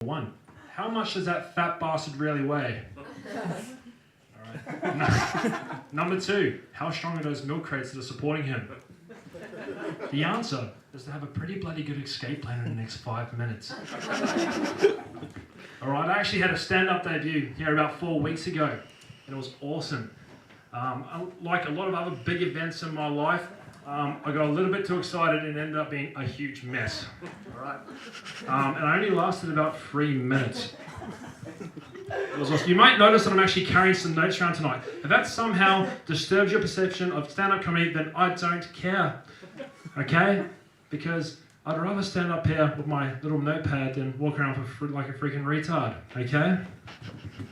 1. How much does that fat bastard really weigh? All right. Number 2. How strong are those milk crates that are supporting him? The answer is to have a pretty bloody good escape plan in the next 5 minutes. All right, I actually had a stand-up debut here about 4 weeks ago, and it was awesome. Like a lot of other big events in my life, I got a little bit too excited and ended up being a huge mess. All right, and I only lasted about 3 minutes. It was awesome. You might notice that I'm actually carrying some notes around tonight. If that somehow disturbs your perception of stand-up comedy, then I don't care. Okay? Because I'd rather stand up here with my little notepad than walk around like a freaking retard. Okay? I'm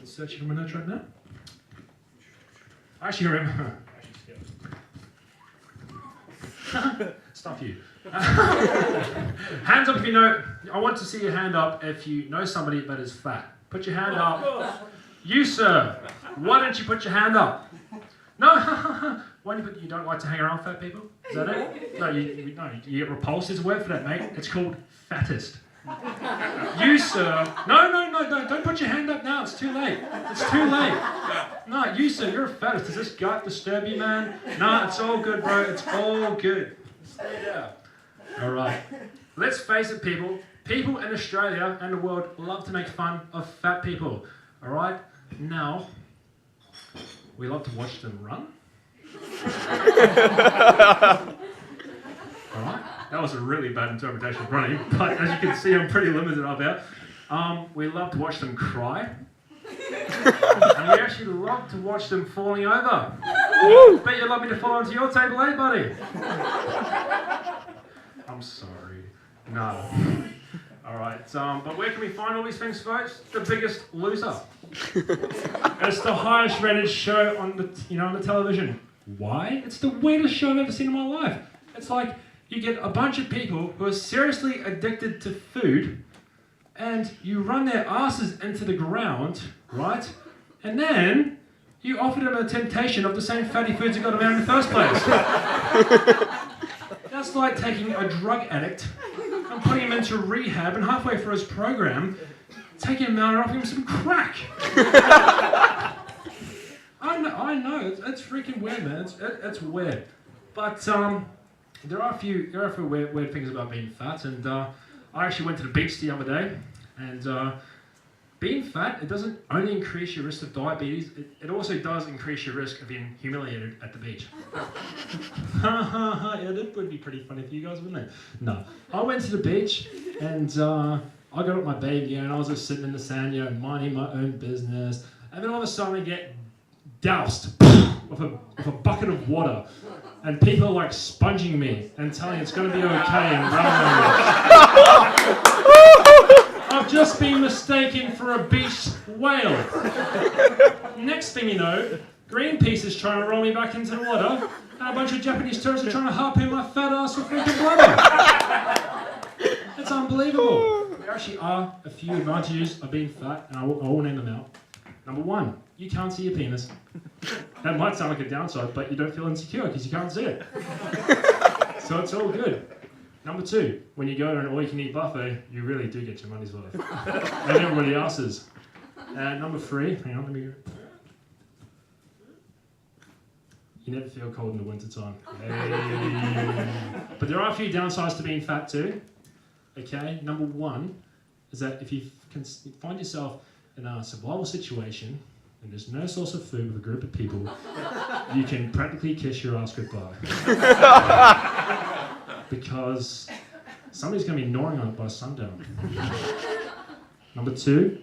searching for my notes right now. I actually remember. Stuff you. Hands up if you know. I want to see your hand up if you know somebody that is fat. Put your hand up. You, sir. Why don't you put your hand up? No. Why don't you put? You don't like to hang around fat people? Is that it? No. You get repulsed. There's a word for that, mate. It's called fattest. You, sir. No. Don't put your hand up now. It's too late. It's too late. No, you, sir. You're a fattest. Does this gut disturb you, man? No, it's all good, bro. It's all good. Stay down. All right. Let's face it, people. People in Australia and the world love to make fun of fat people. All right? Now, we love to watch them run. All right? That was a really bad interpretation of running, but as you can see, I'm pretty limited up there. We love to watch them cry. And we actually love to watch them falling over. Bet you'd love me to fall onto your table, eh, buddy? I'm sorry. No. All right, but where can we find all these things, folks? The Biggest Loser. It's the highest rated show on the television. Why? It's the weirdest show I've ever seen in my life. It's like you get a bunch of people who are seriously addicted to food, and you run their asses into the ground, right? And then you offer them a temptation of the same fatty foods that got them out in the first place. That's like taking a drug addict and putting him into rehab, and halfway through his program, taking him out and offering him some crack. I know, it's freaking weird, man. It's weird. But there are a few weird things about being fat, and I actually went to the beach the other day, and being fat, it doesn't only increase your risk of diabetes, it also does increase your risk of being humiliated at the beach. Yeah, that would be pretty funny for you guys, wouldn't it? No. I went to the beach, and I got up my baby, and I was just sitting in the sand, minding my own business, and then all of a sudden I get doused with a bucket of water, and people are like sponging me and telling me it's going to be okay and running. I've just been mistaken for a beach whale. Next thing you know, Greenpeace is trying to roll me back into the water, and a bunch of Japanese tourists are trying to harpoon my fat ass with freaking blubber. It's unbelievable. There actually are a few advantages of being fat, and I will name them out. Number 1, you can't see your penis. That might sound like a downside, but you don't feel insecure because you can't see it. So it's all good. Number 2, when you go to an all-you-can-eat buffet, you really do get your money's worth. And everybody else's. And number 3, hang on, let me... You never feel cold in the wintertime. Hey. But there are a few downsides to being fat too. Okay, number 1 is that if you can find yourself in a survival situation and there's no source of food with a group of people, you can practically kiss your ass goodbye. Because somebody's going to be gnawing on it by sundown. Number 2,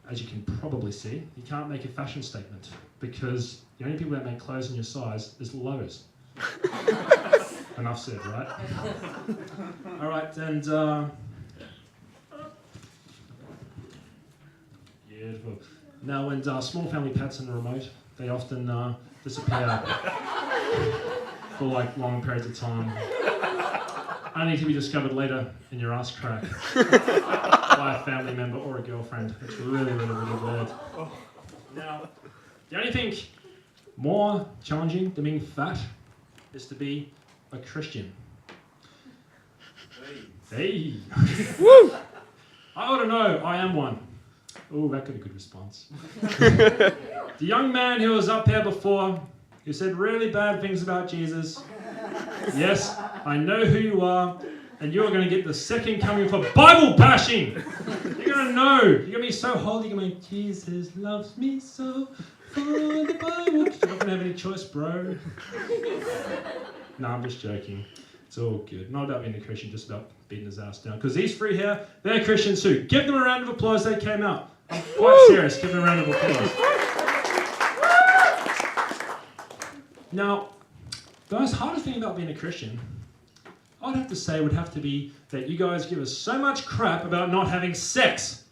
as you can probably see, you can't make a fashion statement because the only people that make clothes in your size is Lowe's. Enough said, right? All right, and beautiful. Now, when small family pets in the remote, they often disappear for like long periods of time, only to be discovered later in your ass crack by a family member or a girlfriend. It's really, really, really weird. Now, the only thing more challenging than being fat is to be a Christian. Hey. Woo! I ought to know, I am one. Oh, that got a good response. The young man who was up here before, who said really bad things about Jesus. Yes, I know who you are, and you're going to get the second coming for Bible bashing. You're going to know. You're going to be so holy, you're going to be, Jesus loves me so, for the Bible. You're not going to have any choice, bro. No, I'm just joking. It's all good. Not about being a Christian, just about beating his ass down. Because these three here, they're Christians too. Give them a round of applause. They came out. I'm quite serious. Give them a round of applause. Now, the most hardest thing about being a Christian, I'd have to say, would have to be that you guys give us so much crap about not having sex.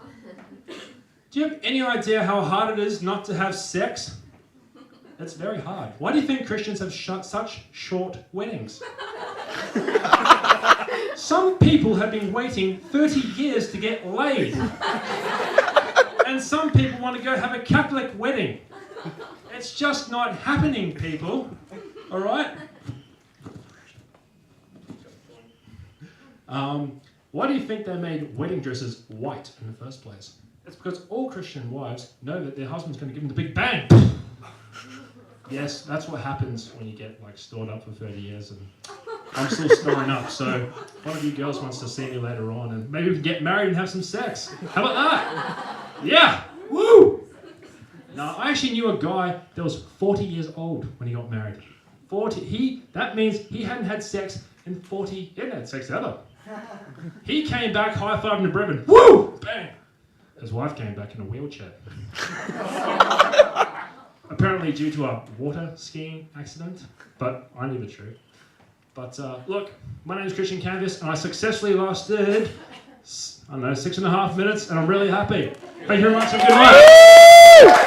Do you have any idea how hard it is not to have sex? It's very hard. Why do you think Christians have such short weddings? Some people have been waiting 30 years to get laid. And some people want to go have a Catholic wedding. It's just not happening, people. All right? Why do you think they made wedding dresses white in the first place? It's because all Christian wives know that their husband's going to give them the big bang. Yes, that's what happens when you get stored up for 30 years, and I'm still storing up. So one of you girls wants to see me later on, and maybe we can get married and have some sex. How about that? Yeah, woo! Now, I actually knew a guy that was 40 years old when he got married. 40. That means he hadn't had sex in 40. He hadn't had sex ever. He came back high-fiving the brethren. Woo! Bang! His wife came back in a wheelchair. Apparently due to a water skiing accident, but I knew the truth. But look, my name is Christian Kamphuis, and I successfully lasted, 6.5 minutes, and I'm really happy. Thank you very much, and good night.